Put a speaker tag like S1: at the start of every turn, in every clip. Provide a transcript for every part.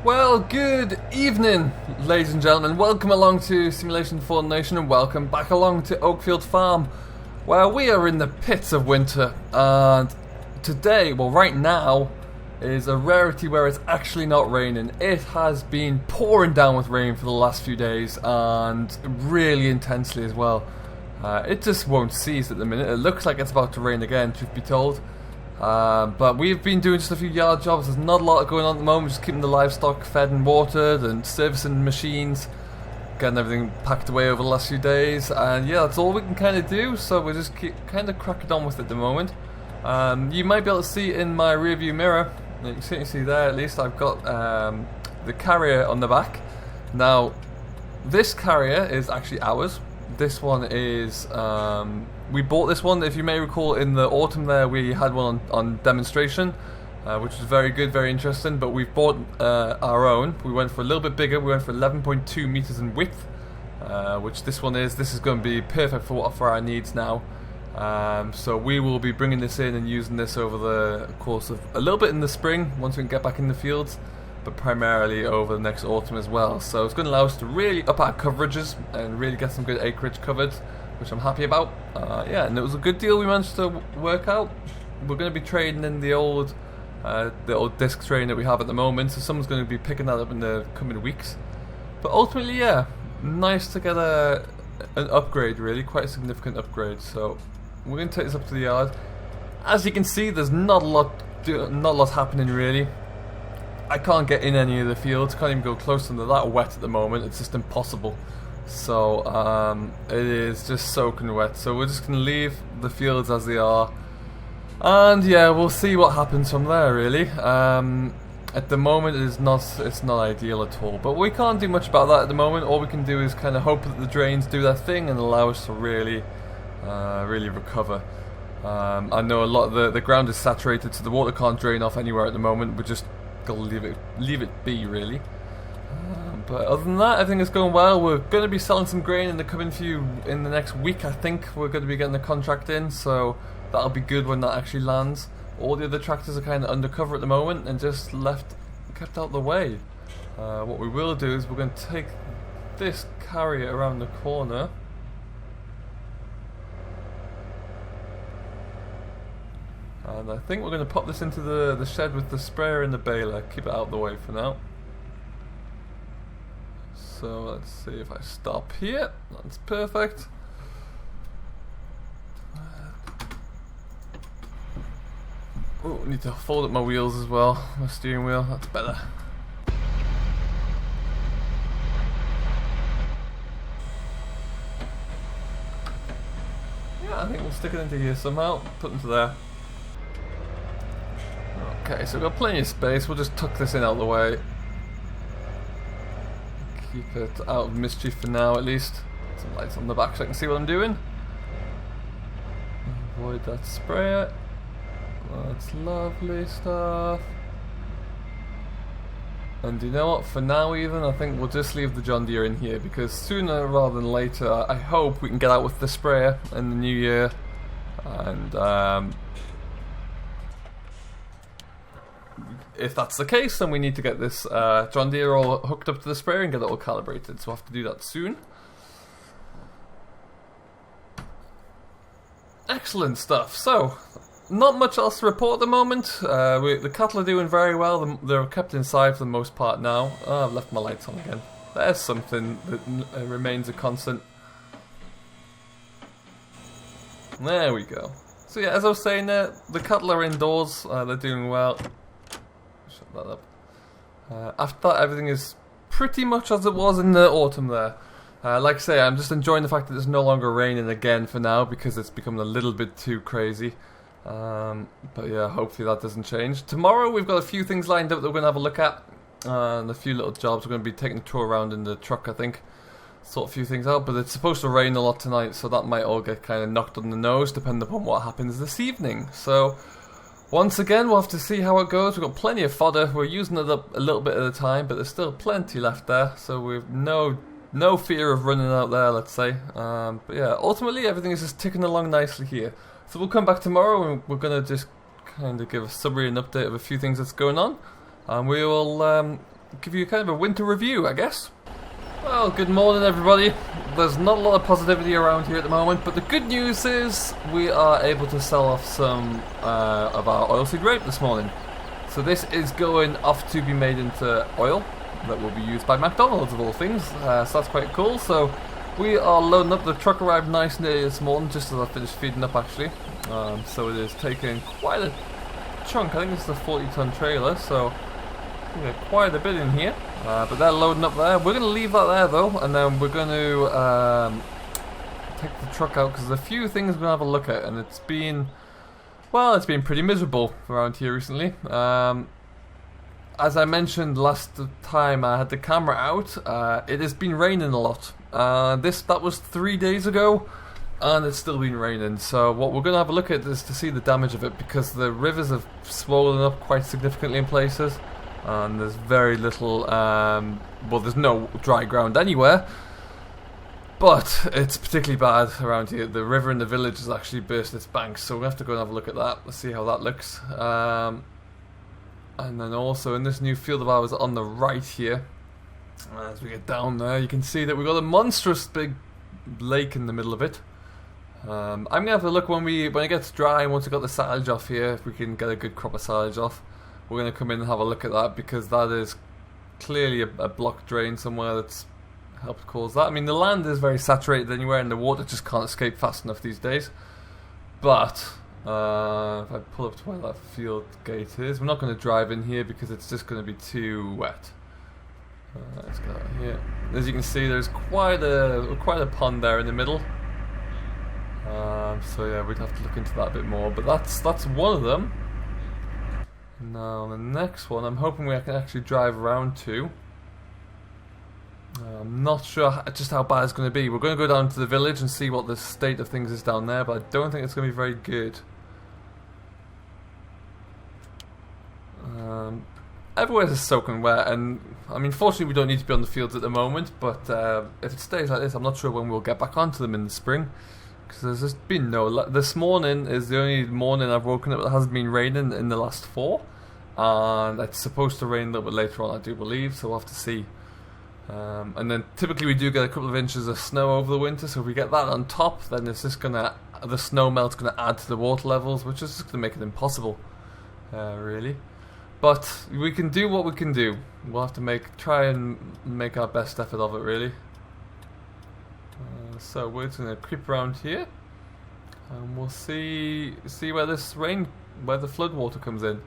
S1: Well, good evening, ladies and gentlemen. Welcome along to Simulation for the Nation, and welcome back along to Oakfield Farm, where we are in the pits of winter. And today, well, right now, is a rarity where it's actually not raining. It has been pouring down with rain for the last few days, and really intensely as well. It just won't cease at the minute. It looks like it's about to rain again, truth be told. But we've been doing just a few yard jobs. There's not a lot going on at the moment, just keeping the livestock fed and watered and servicing machines, getting everything packed away over the last few days. And yeah, that's all we can kind of do, so we'll just keep kind of cracking on with it at the moment. You might be able to see in my rear view mirror, you can certainly see there at least, I've got the carrier on the back. Now, this carrier is actually ours. This one is, we bought this one, if you may recall, in the autumn there we had one on demonstration, which was very good, very interesting, but we've bought our own. We went for a little bit bigger. We went for 11.2 meters in width, which this one is. This is going to be perfect for our needs now. So we will be bringing this in and using this over the course of a little bit in the spring, once we can get back in the fields, but primarily over the next autumn as well. So it's going to allow us to really up our coverages and really get some good acreage covered, which I'm happy about. Yeah, and it was a good deal we managed to work out. We're going to be trading in the old disc train that we have at the moment, so someone's going to be picking that up in the coming weeks. But ultimately, yeah, nice to get an upgrade, really, quite a significant upgrade. So we're going to take this up to the yard. As you can see, there's not a lot happening really. I can't get in any of the fields, can't even go close to them. They're that wet at the moment, it's just impossible. So it is just soaking wet, so we're just going to leave the fields as they are, and yeah, we'll see what happens from there really. At the moment it's not ideal at all, but we can't do much about that at the moment. All we can do is kind of hope that the drains do their thing and allow us to really recover. I know a lot of the ground is saturated, so the water can't drain off anywhere at the moment. We're just gonna leave it be really. But other than that, everything is going well. We're going to be selling some grain in the next week. I think we're going to be getting the contract in, so that'll be good when that actually lands. All the other tractors are kind of undercover at the moment and just kept out of the way. What we will do is we're going to take this carrier around the corner. And I think we're going to pop this into the shed with the sprayer and the baler. Keep it out of the way for now. So let's see if I stop here. That's perfect. Oh, I need to fold up my wheels as well. My steering wheel, that's better. Yeah, I think we'll stick it into here somehow. Put them to there. Okay, so we've got plenty of space. We'll just tuck this in out of the way. Keep it out of mischief for now, at least. Some lights on the back so I can see what I'm doing. Avoid that sprayer. That's lovely stuff. And you know what? For now, even, I think we'll just leave the John Deere in here, because sooner rather than later, I hope we can get out with the sprayer in the new year. And if that's the case, then we need to get this John Deere all hooked up to the sprayer and get it all calibrated, so we'll have to do that soon. Excellent stuff. So, not much else to report at the moment. The cattle are doing very well. They're kept inside for the most part now. Oh, I've left my lights on again. There's something that remains a constant. There we go. So yeah, as I was saying there, the cattle are indoors. They're doing well. Shut that up. After that, everything is pretty much as it was in the autumn there. Like I say, I'm just enjoying the fact that it's no longer raining again for now, because it's become a little bit too crazy. But yeah, hopefully that doesn't change. Tomorrow we've got a few things lined up that we're going to have a look at, and a few little jobs. We're going to be taking a tour around in the truck, I think, sort a few things out. But it's supposed to rain a lot tonight, so that might all get kind of knocked on the nose depending upon what happens this evening. So once again, we'll have to see how it goes. We've got plenty of fodder. We're using it up a little bit at a time, but there's still plenty left there, so we've no fear of running out there, let's say. But yeah, ultimately everything is just ticking along nicely here. So we'll come back tomorrow and we're going to just kind of give a summary and update of a few things that's going on. And we will give you kind of a winter review, I guess. Well, good morning everybody. There's not a lot of positivity around here at the moment, but the good news is we are able to sell off some of our oilseed rape this morning. So this is going off to be made into oil that will be used by McDonald's of all things, so that's quite cool. So we are loading up. The truck arrived nice and early this morning, just as I finished feeding up actually. So it is taking quite a chunk. I think this is a 40-ton trailer, so we got quite a bit in here. But they're loading up there. We're going to leave that there though, and then we're going to take the truck out because there's a few things we're going to have a look at, and it's been pretty miserable around here recently. As I mentioned last time I had the camera out, it has been raining a lot. That was 3 days ago, and it's still been raining. So what we're going to have a look at is to see the damage of it, because the rivers have swollen up quite significantly in places, and there's very little, well, there's no dry ground anywhere. But it's particularly bad around here. The river in the village has actually burst its banks, so we'll have to go and have a look at that. Let's see how that looks. And then also in this new field of ours on the right here, as we get down there, you can see that we've got a monstrous big lake in the middle of it. I'm going to have a look when it gets dry, and once we've got the silage off here, if we can get a good crop of silage off, we're going to come in and have a look at that, because that is clearly a blocked drain somewhere that's helped cause that. I mean, the land is very saturated anywhere, and the water just can't escape fast enough these days. But if I pull up to where that field gate is, we're not going to drive in here because it's just going to be too wet. Let's go out here. As you can see, there's quite a pond there in the middle. So yeah, we'd have to look into that a bit more. But that's one of them. Now the next one, I'm hoping we can actually drive around to. I'm not sure just how bad it's going to be. We're going to go down to the village and see what the state of things is down there, but I don't think it's going to be very good. Everywhere is soaking wet, and I mean, fortunately we don't need to be on the fields at the moment, but if it stays like this, I'm not sure when we'll get back onto them in the spring, because there's just been this morning is the only morning I've woken up that hasn't been raining in the last 4, and it's supposed to rain a little bit later on, I do believe, so we'll have to see. And then typically we do get a couple of inches of snow over the winter, so if we get that on top, then it's just the snow melt's gonna add to the water levels, which is just gonna make it impossible, really. But we can do what we can do. We'll have to try and make our best effort of it, really. So we're just gonna creep around here, and we'll see where where the flood water comes in.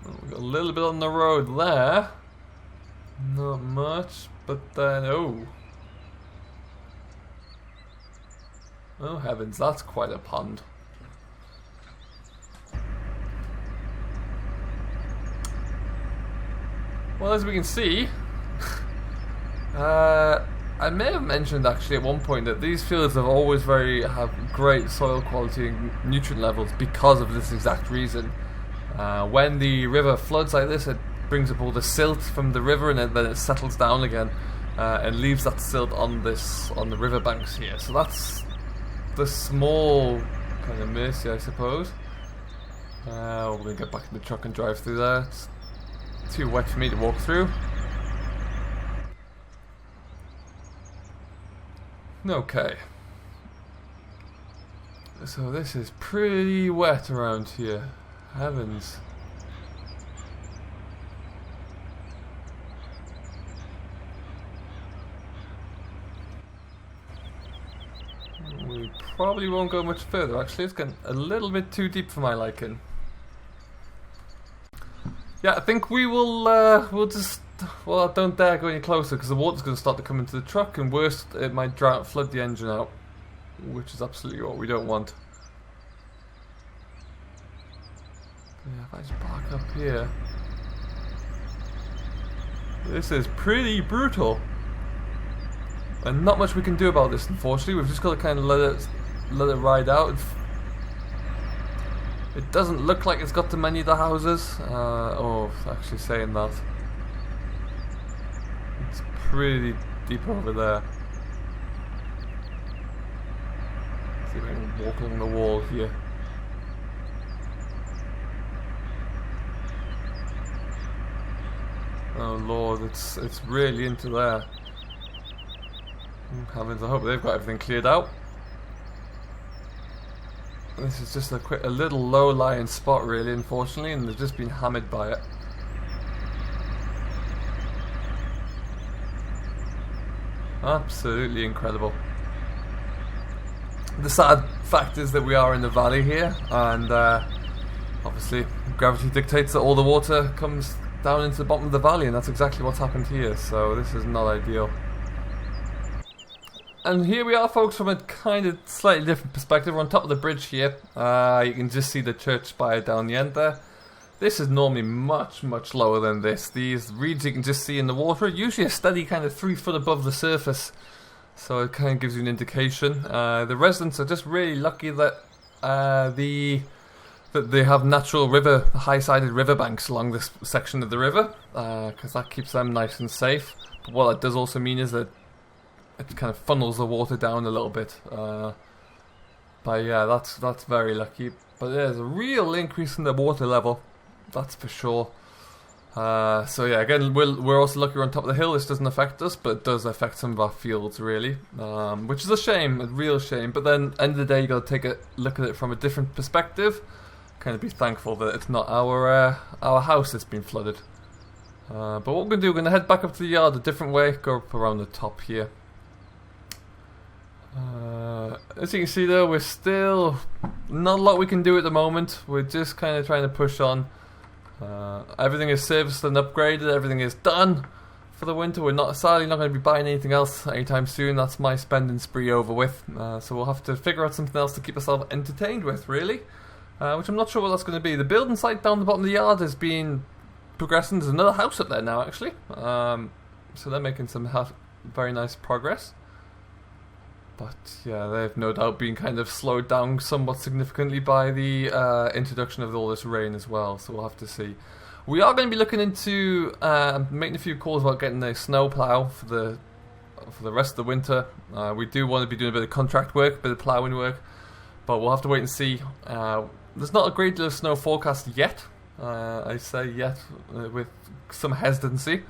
S1: We've got a little bit on the road there. Not much, but then, oh heavens, that's quite a pond. Well, as we can see, I may have mentioned actually at one point that these fields have always have great soil quality and nutrient levels because of this exact reason. When the river floods like this, it brings up all the silt from the river, and then it settles down again and leaves that silt on the riverbanks here. So that's the small kind of mercy, I suppose. We're going to get back in the truck and drive through there. It's too wet for me to walk through. Okay. So this is pretty wet around here. Heavens. We probably won't go much further, actually. It's getting a little bit too deep for my liking. Yeah, I think we'll just... Well, don't dare go any closer, because the water's going to start to come into the truck, and worst, it might flood the engine out, which is absolutely what we don't want. Yeah, if I just park up here... This is pretty brutal. And not much we can do about this, unfortunately. We've just got to kind of let it ride out. It doesn't look like it's got to many of the houses. Actually saying that. It's pretty deep over there. See if I can walk along the wall here. Oh lord, it's really into there. Heavens, I hope they've got everything cleared out. This is just a little low-lying spot, really, unfortunately, and they've just been hammered by it. Absolutely incredible. The sad fact is that we are in the valley here, and obviously gravity dictates that all the water comes down into the bottom of the valley, and that's exactly what's happened here, so this is not ideal. And here we are, folks, from a kind of slightly different perspective. We're on top of the bridge here. You can just see the church spire down the end there. This is normally much, much lower than this. These reeds you can just see in the water, usually a steady kind of 3 foot above the surface. So it kind of gives you an indication. The residents are just really lucky that that they have natural river, high-sided riverbanks along this section of the river, because that keeps them nice and safe. But what that does also mean is that it kind of funnels the water down a little bit. But yeah, that's very lucky. But there's a real increase in the water level, that's for sure. So yeah, again, we're also lucky we're on top of the hill. This doesn't affect us, but it does affect some of our fields, really, which is a shame, a real shame. But then, end of the day, you got to take a look at it from a different perspective. Kind of be thankful that it's not our house that's been flooded. But what we're going to do, we're going to head back up to the yard a different way, go up around the top here. As you can see though, we're still not a lot we can do at the moment. We're just kind of trying to push on. Everything is serviced and upgraded, everything is done for the winter. We're sadly not going to be buying anything else anytime soon. That's my spending spree over with. So we'll have to figure out something else to keep ourselves entertained with, really. Which I'm not sure what that's going to be. The building site down the bottom of the yard has been progressing. There's another house up there now, actually. So they're making some very nice progress. But yeah, they've no doubt been kind of slowed down somewhat significantly by the introduction of all this rain as well. So we'll have to see. We are going to be looking into making a few calls about getting a snow plow for the rest of the winter. We do want to be doing a bit of contract work, a bit of ploughing work, but we'll have to wait and see. There's not a great deal of snow forecast yet. I say yet with some hesitancy.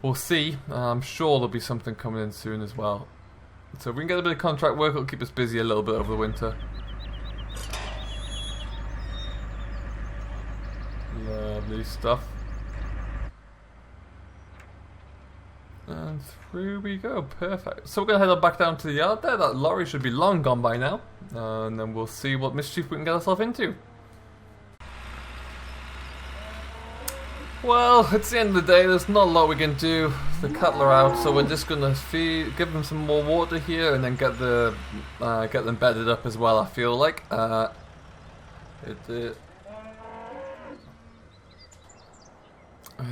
S1: We'll see. I'm sure there'll be something coming in soon as well. So if we can get a bit of contract work, it'll keep us busy a little bit over the winter. Lovely stuff. And through we go, perfect. So we're going to head on back down to the yard there. That lorry should be long gone by now. And then we'll see what mischief we can get ourselves into. Well, it's the end of the day, there's not a lot we can do. The cattle are out, so we're just going to give them some more water here and then get them bedded up as well, I feel like. They're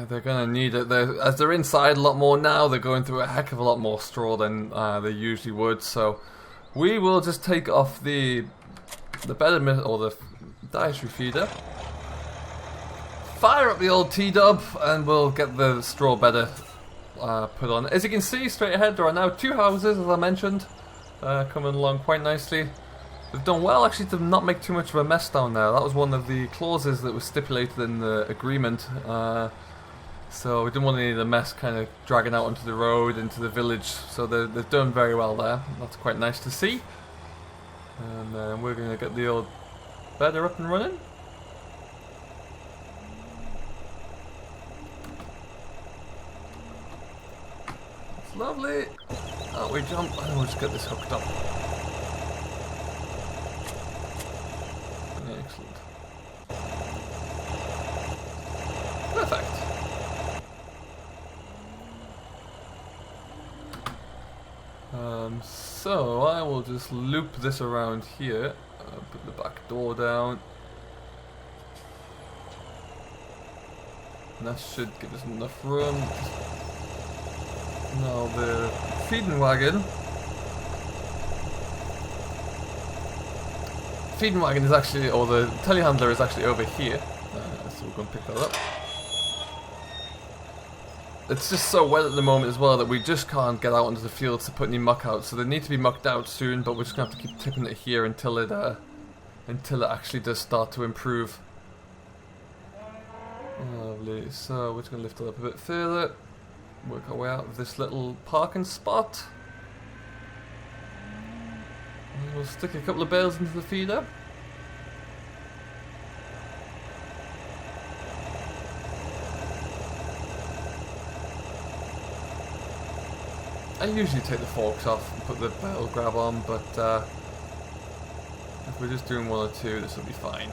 S1: going to need it. As they're inside a lot more now, they're going through a heck of a lot more straw than they usually would, so we will just take off the bedded or the dietary feeder. Fire up the old T-dub and we'll get the straw bedder put on. As you can see straight ahead, there are now 2 houses, as I mentioned, coming along quite nicely. They've done well actually to not make too much of a mess down there. That was one of the clauses that was stipulated in the agreement. So we didn't want any of the mess kind of dragging out onto the road, into the village. So they've done very well there. That's quite nice to see. And then we're going to get the old bedder up and running. Lovely. Out we jump, and we'll just get this hooked up. Excellent. Perfect. So I will just loop this around here. Put the back door down. And that should give us enough room. Now the feeding wagon. Feeding wagon is actually, or the telehandler is actually over here. So we're going to pick that up. it's just so wet at the moment as well that we just can't get out into the fields to put any muck out. So they need to be mucked out soon, but we're just gonna have to keep tipping it here until it actually does start to improve. Lovely. So we're just gonna lift it up a bit further, work our way out of this little parking spot. And we'll stick a couple of bales into the feeder. I usually take the forks off and put the bale grab on, but if we're just doing one or two, this will be fine.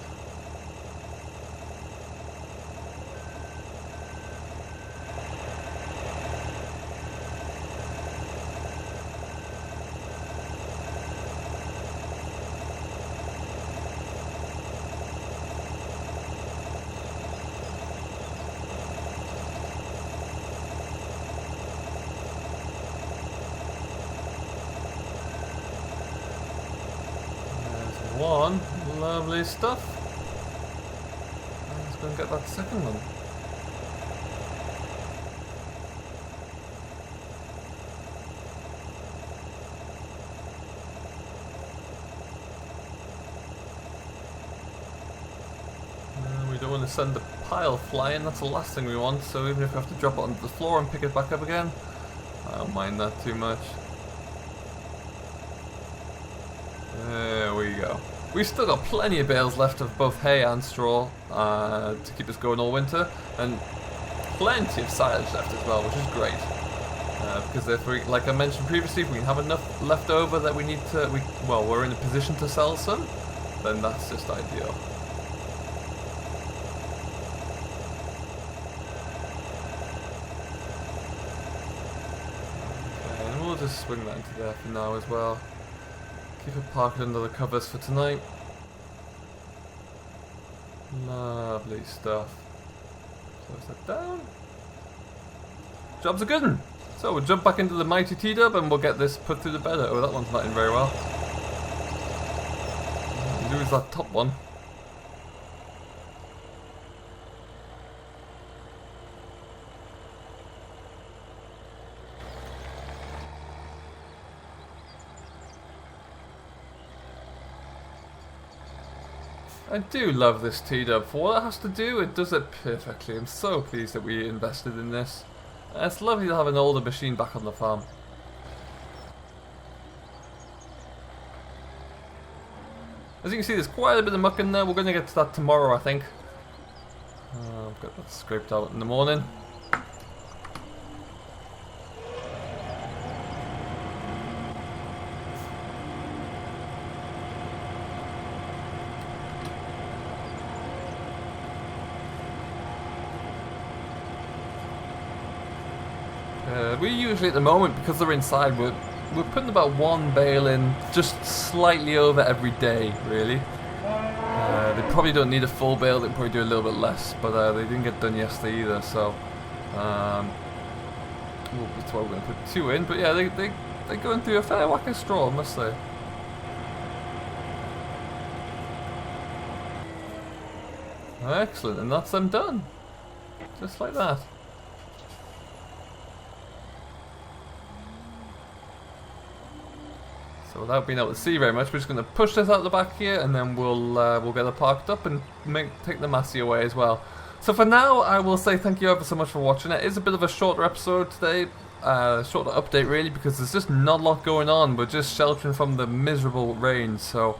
S1: One, lovely stuff. Let's go and get that second one. We don't want to send the pile flying, that's the last thing we want, so even if we have to drop it onto the floor and pick it back up again, I don't mind that too much. There we go. We've still got plenty of bales left of both hay and straw to keep us going all winter, and plenty of silage left as well, which is great. Because if we, like I mentioned previously, if we have enough left over that we need to, we're in a position to sell some, then that's just ideal. Okay, and we'll just swing that into there for now as well. Keep it parked under the covers for tonight. Lovely stuff. Close that down. Job's a good one. So we'll jump back into the mighty T-dub and we'll get this put through the bed. Oh, that one's not in very well. Lose that top one. I do love this T-dub. For what it has to do, it does it perfectly. I'm so pleased that we invested in this. It's lovely to have an older machine back on the farm. As you can see, there's quite a bit of muck in there. We're going to get to that tomorrow, I think. I've got that scraped out in the morning. We usually at the moment, because they're inside, we're putting about one bale in just slightly over every day, really. They probably don't need a full bale, they can probably do a little bit less, but they didn't get done yesterday either, so that's why we're going to put two in. But yeah, they're going through a fair whack of straw, I must say. Excellent, and that's them done. Just like that. So without being able to see very much, we're just going to push this out the back here, and then we'll get it parked up and take the massey away as well. So for now, I will say thank you ever so much for watching. It is a bit of a shorter episode today, shorter update really, because there's just not a lot going on. We're just sheltering from the miserable rain. So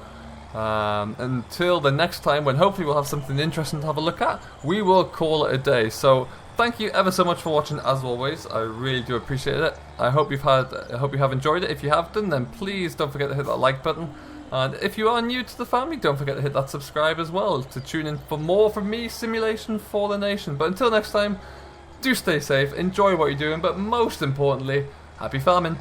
S1: until the next time, when hopefully we'll have something interesting to have a look at, we will call it a day. So thank you ever so much for watching, as always. I really do appreciate it. I hope you have enjoyed it. If you have done, then please don't forget to hit that like button. And if you are new to the family, don't forget to hit that subscribe as well to tune in for more from me, Simulation for the Nation. But until next time, do stay safe, enjoy what you're doing, but most importantly, happy farming.